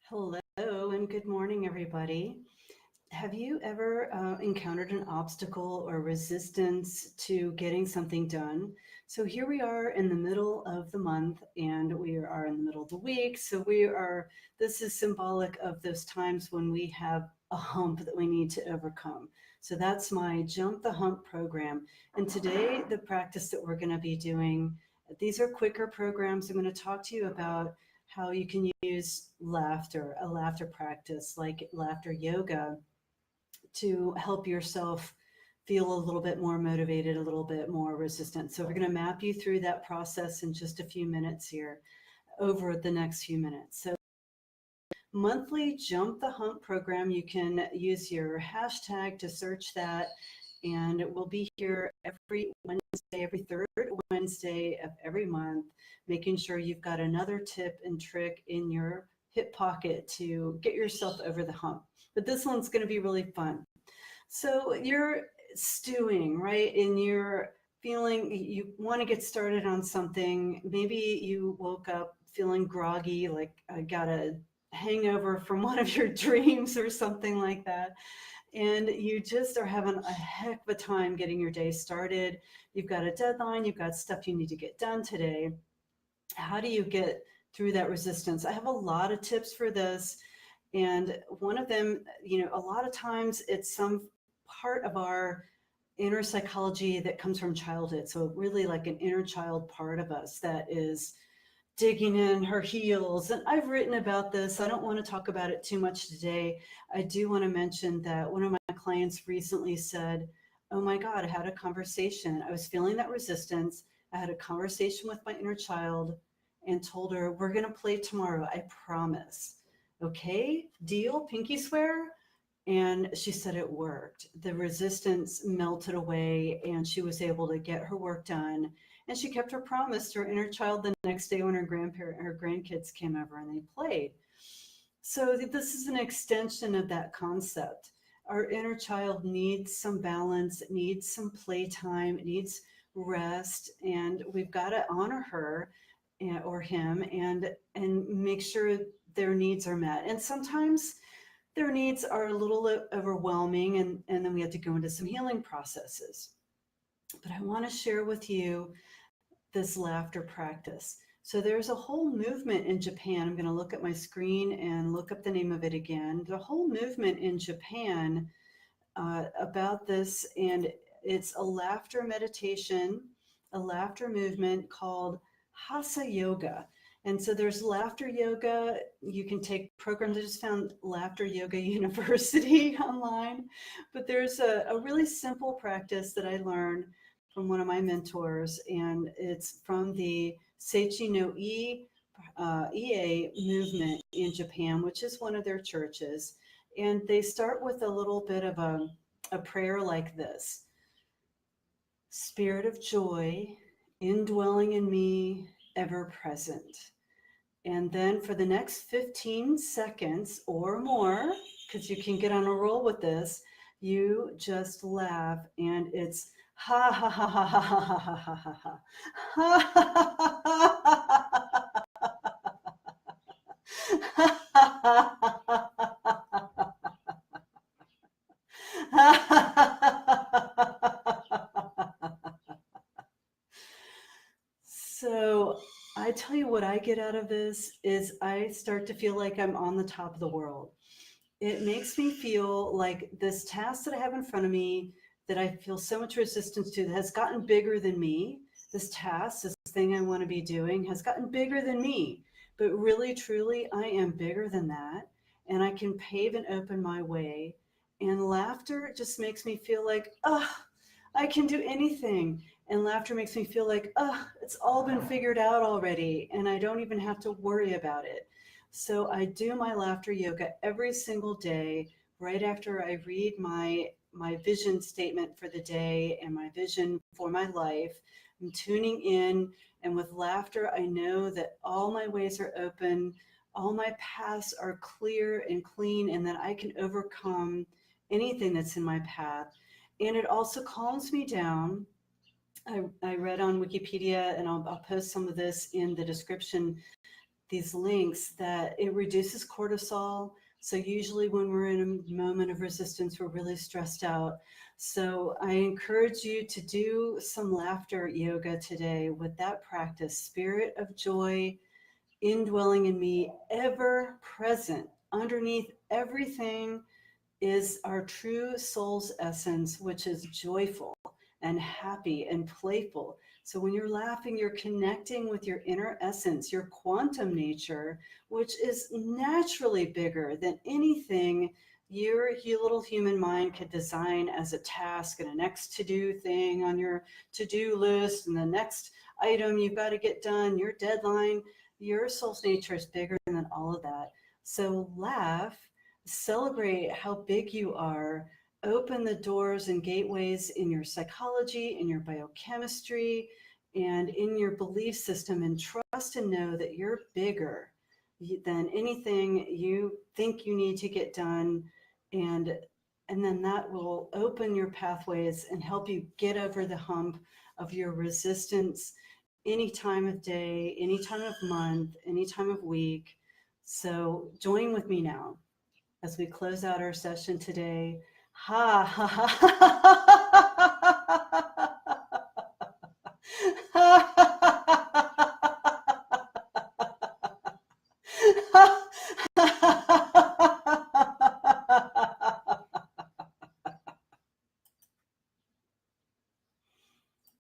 Hello and good morning, everybody. Have you ever encountered an obstacle or resistance to getting something done? So here we are in the middle of the month and we are in the middle of the week. This is symbolic of those times when we have a hump that we need to overcome. So that's my Jump the Hump program. And today, the practice that we're going to be doing, these are quicker programs. I'm going to talk to you about how you can use laughter, a laughter practice like laughter yoga to help yourself feel a little bit more motivated, a little bit more resistant. So we're going to map you through that process in just a few minutes here over the next few minutes. So monthly Jump the Hump program, you can use your hashtag to search that. And we'll be here every Wednesday, every third Wednesday of every month, making sure you've got another tip and trick in your hip pocket to get yourself over the hump. But this one's going to be really fun. So you're stewing, right? And you're feeling you want to get started on something. Maybe you woke up feeling groggy, like I got a hangover from one of your dreams or something like that. And you just are having a heck of a time getting your day started. You've got a deadline, you've got stuff you need to get done today. How do you get through that resistance? I have a lot of tips for this. And one of them, a lot of times it's some part of our inner psychology that comes from childhood. So really like an inner child part of us that is digging in her heels. And I've written about this. I don't want to talk about it too much today. I do want to mention that one of my clients recently said, oh my God, I had a conversation. I was feeling that resistance. I had a conversation with my inner child and told her, we're going to play tomorrow. I promise. Okay, deal, pinky swear. And she said it worked. The resistance melted away and she was able to get her work done. And she kept her promise to her inner child the next day when her grandkids came over and they played. So this is an extension of that concept. Our inner child needs some balance, needs some playtime, needs rest, and we've got to honor her or him and make sure their needs are met. And sometimes their needs are a little overwhelming, and then we have to go into some healing processes. But I want to share with you this laughter practice. So there's a whole movement in Japan. I'm going to look at my screen and look up the name of it again. The whole movement in Japan about this, and it's a laughter meditation, a laughter movement called Hasyayoga. And so there's laughter yoga. You can take programs. I just found Laughter Yoga University online. But there's a really simple practice that I learned from one of my mentors, and it's from the Seichi no Ie movement in Japan, which is one of their churches. And they start with a little bit of a prayer like this: Spirit of joy, indwelling in me, ever present. And then for the next 15 seconds or more, because you can get on a roll with this, you just laugh, and it's ha ha ha ha ha ha ha ha ha. So I tell you what I get out of this is I start to feel like I'm on the top of the world. It makes me feel like this task that I have in front of me that I feel so much resistance to that has gotten bigger than me. This task, this thing I want to be doing has gotten bigger than me. But really, truly, I am bigger than that. And I can pave and open my way. And laughter just makes me feel like, oh, I can do anything. And laughter makes me feel like, oh, it's all been figured out already. And I don't even have to worry about it. So I do my laughter yoga every single day, right after I read my vision statement for the day and my vision for my life. I'm tuning in, and with laughter, I know that all my ways are open, all my paths are clear and clean, and that I can overcome anything that's in my path. And it also calms me down. I read on Wikipedia, and I'll post some of this in the description, these links that it reduces cortisol. So usually when we're in a moment of resistance, we're really stressed out. So I encourage you to do some laughter yoga today with that practice, spirit of joy indwelling in me, ever present underneath everything is our true soul's essence, which is joyful and happy and playful. So when you're laughing, you're connecting with your inner essence, your quantum nature, which is naturally bigger than anything your little human mind could design as a task and a next to-do thing on your to-do list and the next item you've got to get done, your deadline. Your soul's nature is bigger than all of that. So laugh, celebrate how big you are, open the doors and gateways in your psychology, in your biochemistry, and in your belief system, and trust and know that you're bigger than anything you think you need to get done. And then that will open your pathways and help you get over the hump of your resistance any time of day, any time of month, any time of week. So join with me now as we close out our session today. Ha ha ha ha ha ha